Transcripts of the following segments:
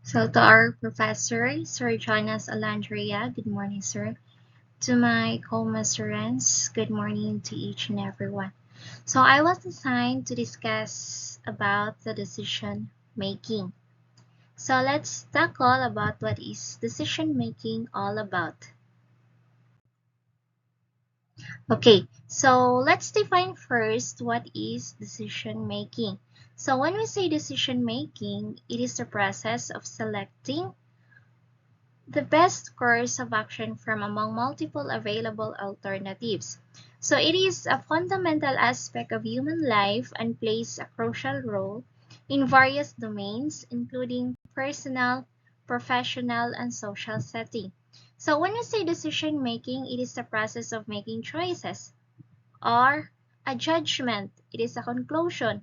So to our professor, Sir Jonas Alandria, good morning, sir. To my co-masterants, good morning to each and everyone. So I was assigned to discuss about the decision making. So let's tackle about what is decision making all about. Okay, so let's define first what is decision making. So when we say decision making, it is the process of selecting the best course of action from among multiple available alternatives. So it is a fundamental aspect of human life and plays a crucial role in various domains, including personal, professional, and social setting. So when we say decision making, it is the process of making choices, or a judgment, it is a conclusion,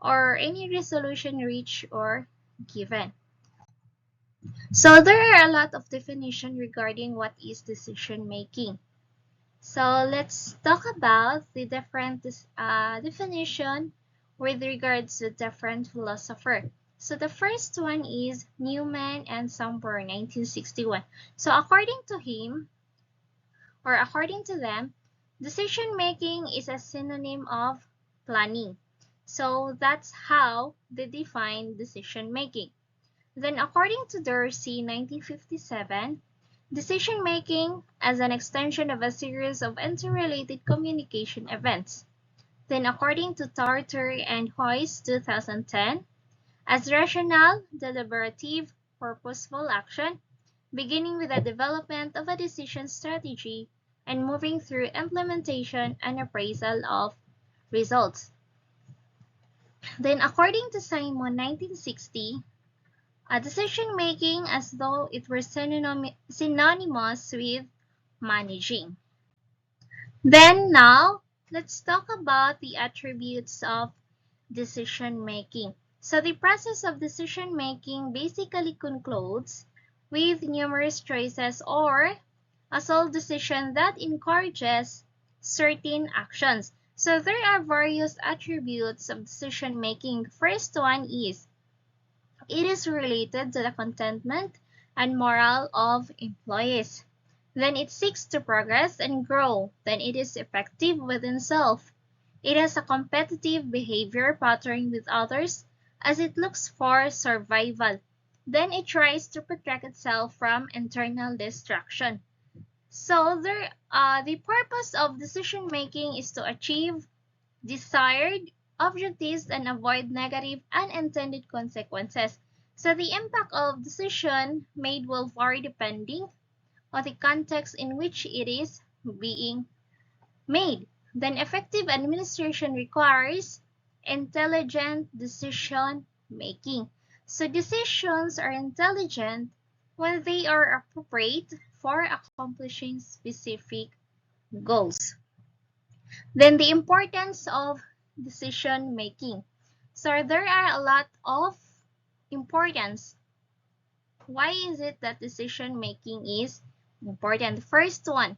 or any resolution reached or given. So there are a lot of definition regarding what is decision making. So let's talk about the different definition with regards to different philosopher. So the first one is Newman and Somber, 1961. So according to him, or according to them, decision making is a synonym of planning. So that's how they define decision making. Then according to Dorsey, 1957, decision-making as an extension of a series of interrelated communication events. Then according to Tarter and Hoyce, 2010, as rational, deliberative, purposeful action, beginning with the development of a decision strategy and moving through implementation and appraisal of results. Then according to Simon, 1960, decision-making as though it were synonymous with managing. Then now, let's talk about the attributes of decision-making. So the process of decision-making basically concludes with numerous choices or a sole decision that encourages certain actions. So there are various attributes of decision-making. The first one is it is related to the contentment and morale of employees. Then it seeks to progress and grow. Then it is effective within self. It has a competitive behavior pattern with others as it looks for survival. Then it tries to protect itself from internal destruction. So the purpose of decision making is to achieve desired objectives and avoid negative unintended consequences. So the impact of decision made will vary depending on the context in which it is being made. Then effective administration requires intelligent decision making. So decisions are intelligent when they are appropriate for accomplishing specific goals. Then the importance of decision making. So there are a lot of importance. Why is it that decision making is important? First one,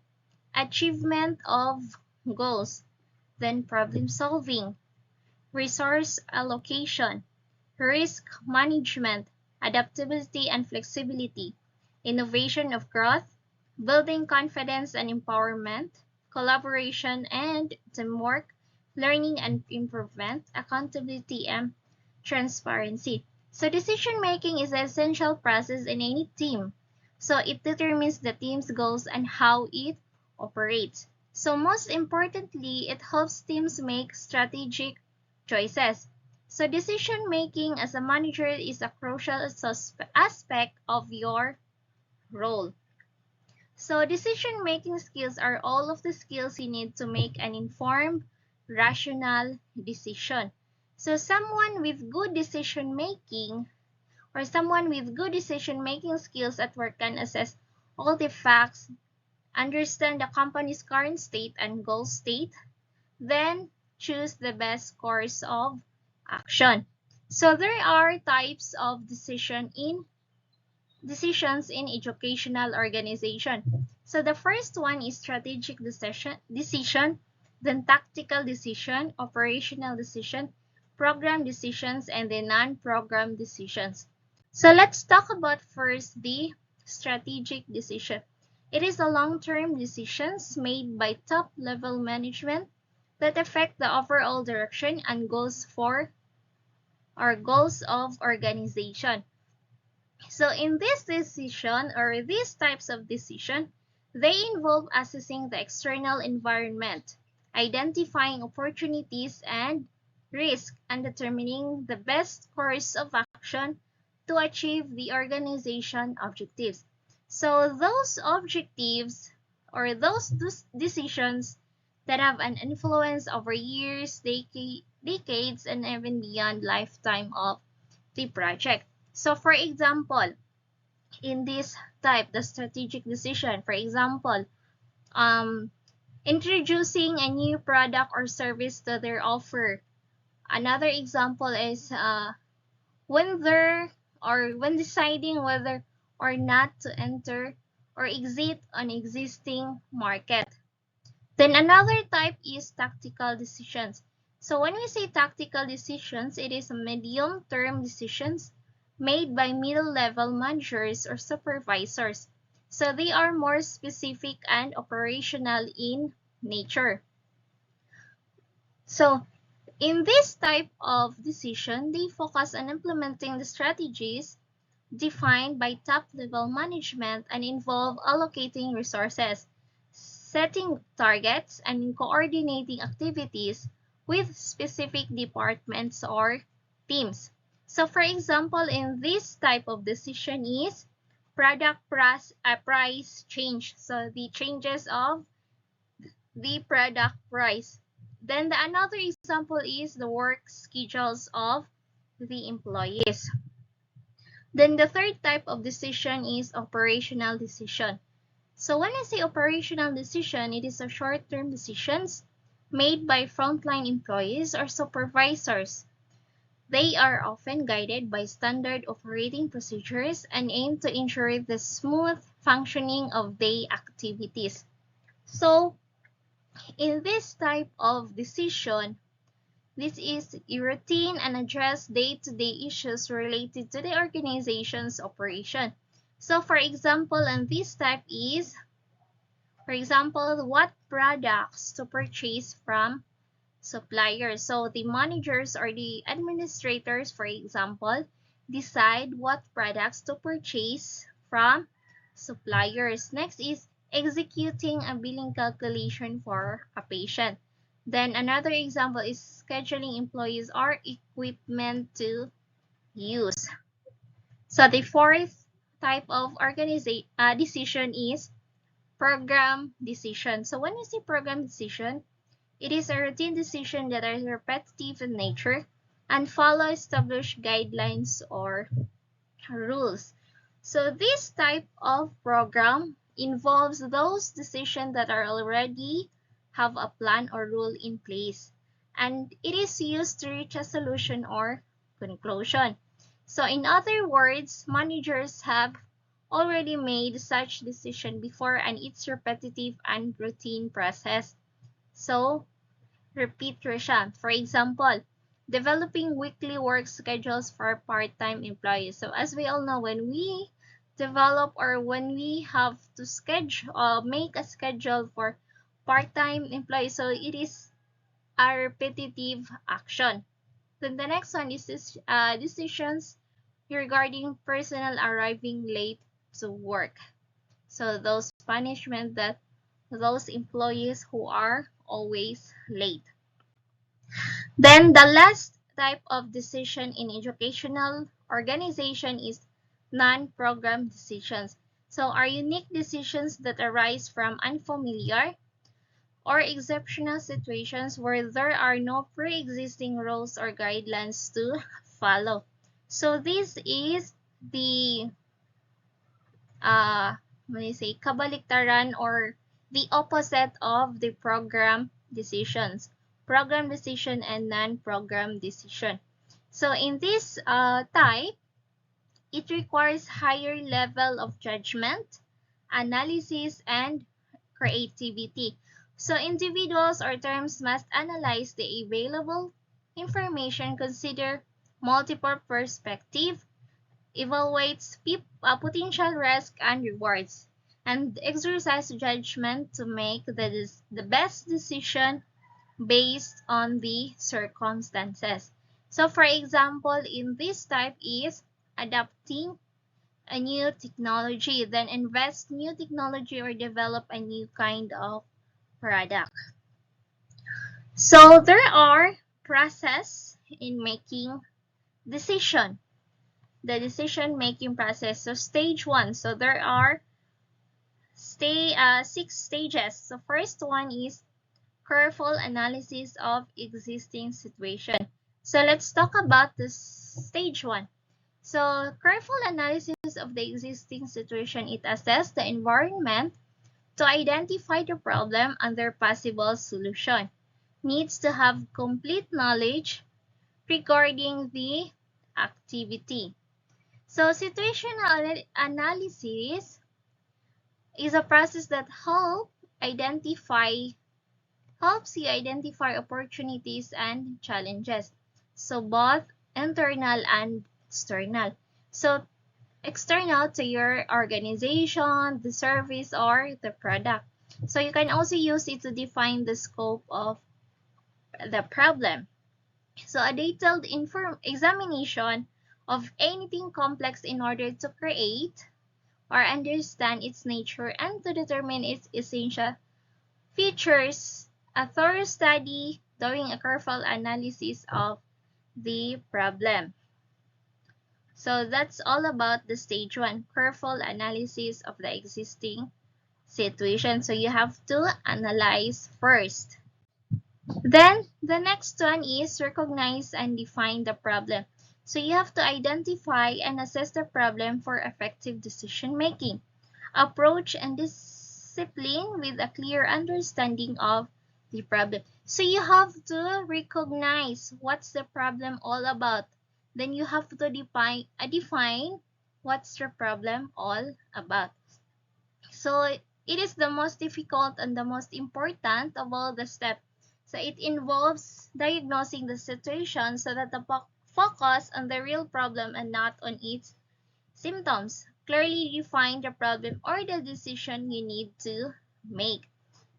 achievement of goals. Then problem solving, resource allocation, risk management, adaptability and flexibility, innovation of growth, building confidence and empowerment, collaboration and teamwork, learning and improvement, accountability and transparency. So decision making is an essential process in any team. So it determines the team's goals and how it operates. So most importantly, it helps teams make strategic choices. So decision making as a manager is a crucial aspect of your role. So decision making skills are all of the skills you need to make an informed, rational decision. So someone with good decision making or someone with good decision making skills at work can assess all the facts, understand the company's current state and goal state, then choose the best course of action. So there are types of decisions in educational organization. So the first one is strategic decision, then tactical decision, operational decision, program decisions, and the non-program decisions. So let's talk about first the strategic decision. It is a long-term decisions made by top-level management that affect the overall direction and goals for or goals of organization. So in this decision or these types of decision, they involve assessing the external environment, identifying opportunities and risk, and determining the best course of action to achieve the organization objectives. So those objectives or those decisions that have an influence over years, decades, and even beyond lifetime of the project. So for example, in this type, the strategic decision, for example, um, introducing a new product or service to their offer. Another example is when deciding whether or not to enter or exit an existing market. Then another type is tactical decisions. So when we say tactical decisions, it is medium-term decisions made by middle-level managers or supervisors. So they are more specific and operational in nature. So in this type of decision, they focus on implementing the strategies defined by top-level management and involve allocating resources, setting targets, and coordinating activities with specific departments or teams. So for example, in this type of decision is price change. So the changes of the product price. Then another example is the work schedules of the employees. Then the third type of decision is operational decision. So when I say operational decision, it is a short-term decisions made by frontline employees or supervisors. They are often guided by standard operating procedures and aim to ensure the smooth functioning of their activities. So in this type of decision, this is a routine and address day-to-day issues related to the organization's operation. So for example, and this type is, for example, what products to purchase from suppliers. So the managers or the administrators, for example, decide what products to purchase from suppliers. Next is executing a billing calculation for a patient. Then another example is scheduling employees or equipment to use. So the fourth type of decision is program decision. So when you say program decision, it is a routine decision that are repetitive in nature and follow established guidelines or rules. So this type of program involves those decisions that are already have a plan or rule in place, and it is used to reach a solution or conclusion. So in other words, managers have already made such decision before and it's repetitive and routine process. So repetition. For example, developing weekly work schedules for part-time employees. So as we all know, when we develop or when we have to make a schedule for part-time employees, so it is a repetitive action. Then the next one is decisions regarding personnel arriving late to work. So those punishment that those employees who are always late. Then the last type of decision in educational organization is non-program decisions. So are unique decisions that arise from unfamiliar or exceptional situations where there are no pre-existing rules or guidelines to follow. So this is the uh, when you say kabaliktaran or the opposite of the program decisions. Program decision and non-program decision. So in this type, it requires higher level of judgment, analysis, and creativity. So individuals or terms must analyze the available information, consider multiple perspectives, evaluates potential risk and rewards, and exercise judgment to make the best decision based on the circumstances. So for example, in this type is adapting a new technology, then invest new technology or develop a new kind of product. So there are process in making decision, the decision making process. So stage one, so there are 6 stages. So first one is careful analysis of existing situation. So let's talk about this stage one. So careful analysis of the existing situation, it assesses the environment to identify the problem and their possible solution. Needs to have complete knowledge regarding the activity. So situational analysis is a process that helps you identify opportunities and challenges. So both internal and external. So external to your organization, the service, or the product. So you can also use it to define the scope of the problem. So a detailed examination of anything complex in order to create or understand its nature and to determine its essential features. A thorough study doing a careful analysis of the problem. So that's all about the stage one, careful analysis of the existing situation. So you have to analyze first. Then the next one is recognize and define the problem. So you have to identify and assess the problem for effective decision making. Approach and discipline with a clear understanding of the problem. So you have to recognize what's the problem all about. Then you have to define what's the problem all about. So it is the most difficult and the most important of all the steps. So it involves diagnosing the situation so that the focus on the real problem and not on its symptoms. Clearly define the problem or the decision you need to make.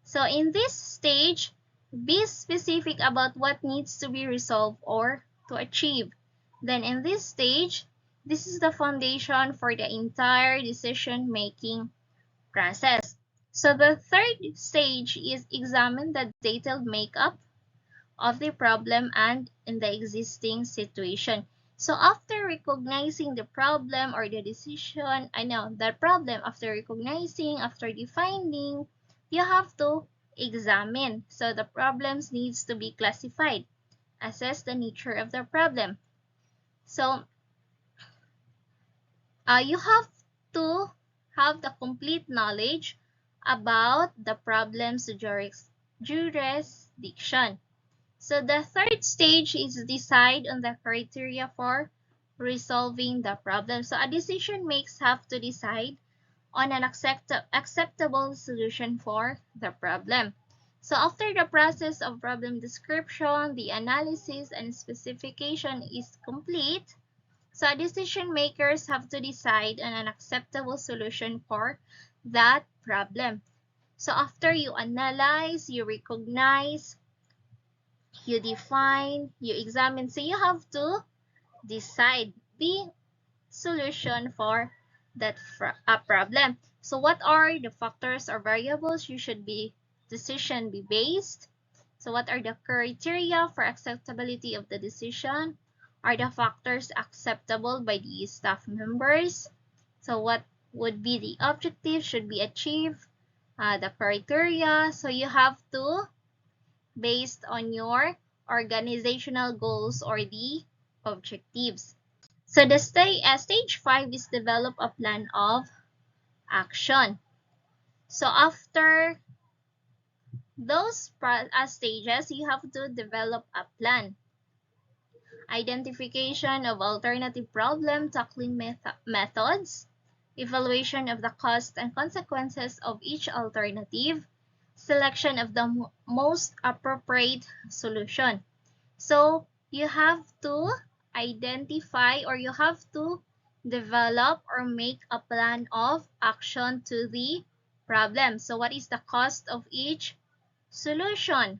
So in this stage, be specific about what needs to be resolved or to achieve. Then in this stage, this is the foundation for the entire decision-making process. So the third stage is examine the detailed makeup of the problem and in the existing situation. So after recognizing the problem or the decision, the problem, after recognizing, after defining, you have to examine. So the problems needs to be classified. Assess the nature of the problem. So you have to have the complete knowledge about the problem's jurisdiction. So the third stage is decide on the criteria for resolving the problem. So a decision makers have to decide on an acceptable solution for the problem. So after the process of problem description, the analysis and specification is complete, so decision makers have to decide on an acceptable solution for that problem. So after you analyze, you recognize, you define, you examine, so you have to decide the solution for that problem. So what are the factors or variables you should be decision be based? So what are the criteria for acceptability of the decision? Are the factors acceptable by the staff members? So what would be the objective should be achieved? The criteria. So you have to based on your organizational goals or the objectives. So the stage 5 is develop a plan of action. So after those stages, you have to develop a plan. Identification of alternative problem tackling methods, evaluation of the cost and consequences of each alternative, selection of the most appropriate solution. So you have to identify or you have to develop or make a plan of action to the problem. So what is the cost of each solution?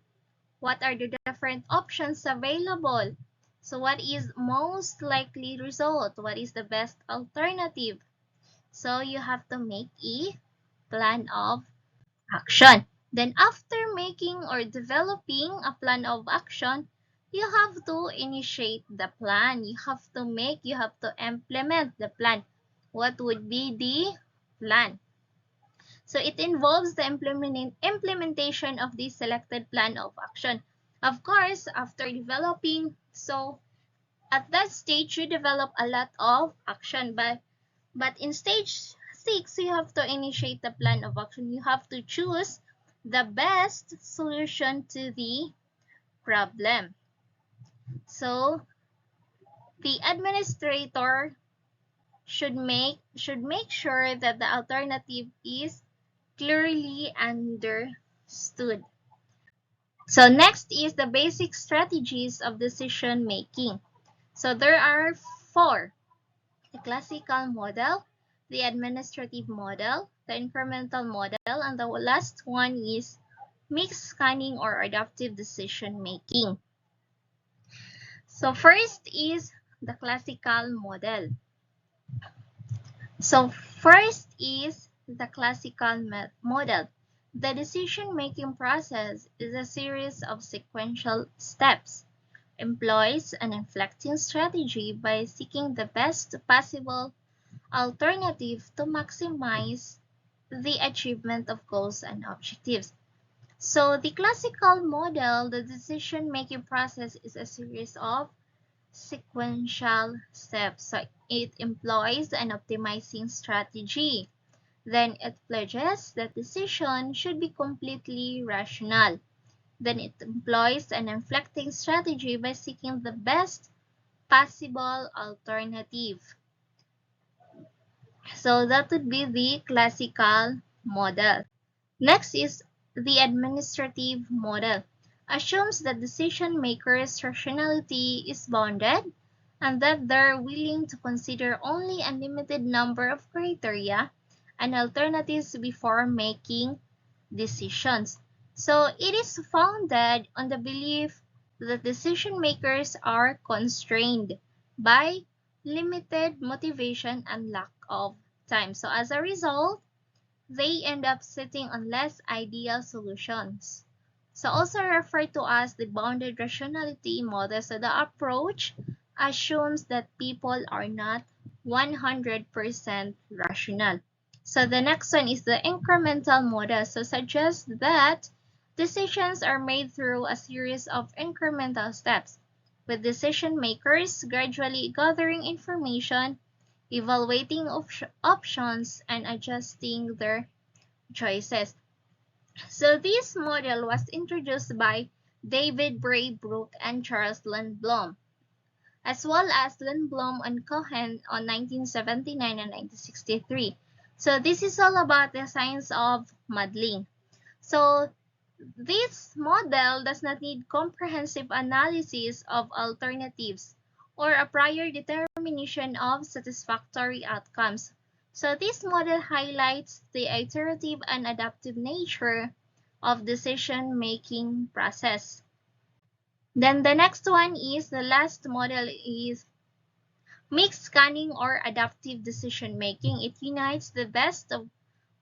What are the different options available? So what is most likely result? What is the best alternative? So you have to make a plan of action. Then after making or developing a plan of action, you have to initiate the plan. You have to implement the plan. What would be the plan? So it involves the implementation of the selected plan of action. Of course, after developing, so at that stage, you develop a lot of action, but in stage 6, you have to initiate the plan of action. You have to choose the best solution to the problem. So the administrator should make sure that the alternative is clearly understood. So next is the basic strategies of decision making. So there are four: the classical model, the administrative model, the incremental model, and the last one is mixed scanning or adaptive decision making. So first is the classical model. So first is the classical model. The decision-making process is a series of sequential steps, employs an inflecting strategy by seeking the best possible alternative to maximize the achievement of goals and objectives. So the classical model, the decision-making process is a series of sequential steps. So it employs an optimizing strategy. Then it pledges that decision should be completely rational. Then it employs an inflecting strategy by seeking the best possible alternative. So that would be the classical model. Next is the administrative model. Assumes that decision makers' rationality is bounded and that they're willing to consider only a limited number of criteria and alternatives before making decisions. So it is founded on the belief that decision makers are constrained by limited motivation and lack of time. So as a result, they end up sitting on less ideal solutions. So also referred to as the bounded rationality model. So the approach assumes that people are not 100% rational. So the next one is the incremental model. So suggests that decisions are made through a series of incremental steps, with decision makers gradually gathering information, evaluating options, and adjusting their choices. So this model was introduced by David Braybrook and Charles Lindblom, as well as Lindblom and Cohen on 1979 and 1963. So this is all about the science of modeling. So this model does not need comprehensive analysis of alternatives or a prior determination of satisfactory outcomes. So this model highlights the iterative and adaptive nature of decision-making process. Then the next one is the last model is mixed scanning or adaptive decision making. It unites the best of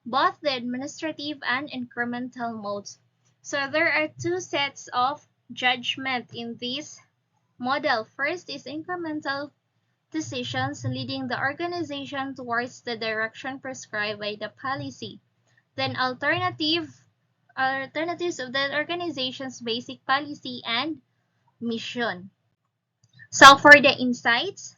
both the administrative and incremental modes. So there are two sets of judgment in this model. First is incremental decisions leading the organization towards the direction prescribed by the policy. Then alternatives of the organization's basic policy and mission. So for the insights,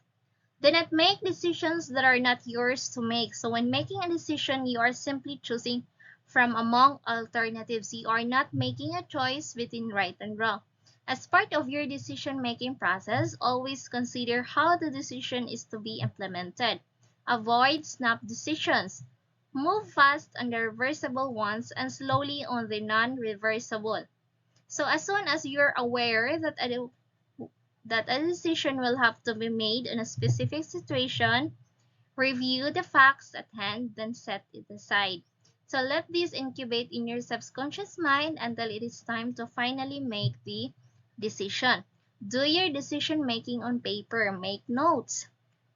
do not make decisions that are not yours to make. So when making a decision, you are simply choosing from among alternatives. You are not making a choice between right and wrong. As part of your decision-making process, always consider how the decision is to be implemented. Avoid snap decisions. Move fast on the reversible ones and slowly on the non-reversible. So as soon as you're aware that a decision will have to be made in a specific situation, Review the facts at hand, then set it aside. So let this incubate in your subconscious mind until it is time to finally make the decision. Do your decision making on paper, make notes.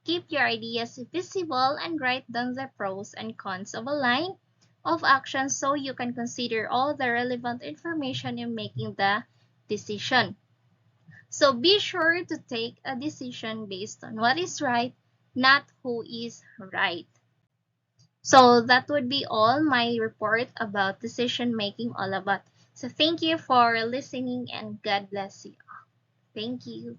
Keep your ideas visible and write down the pros and cons of a line of action so you can consider all the relevant information in making the decision. So be sure to take a decision based on what is right, not who is right. So that would be all my report about decision making all about. So thank you for listening and God bless you. Thank you.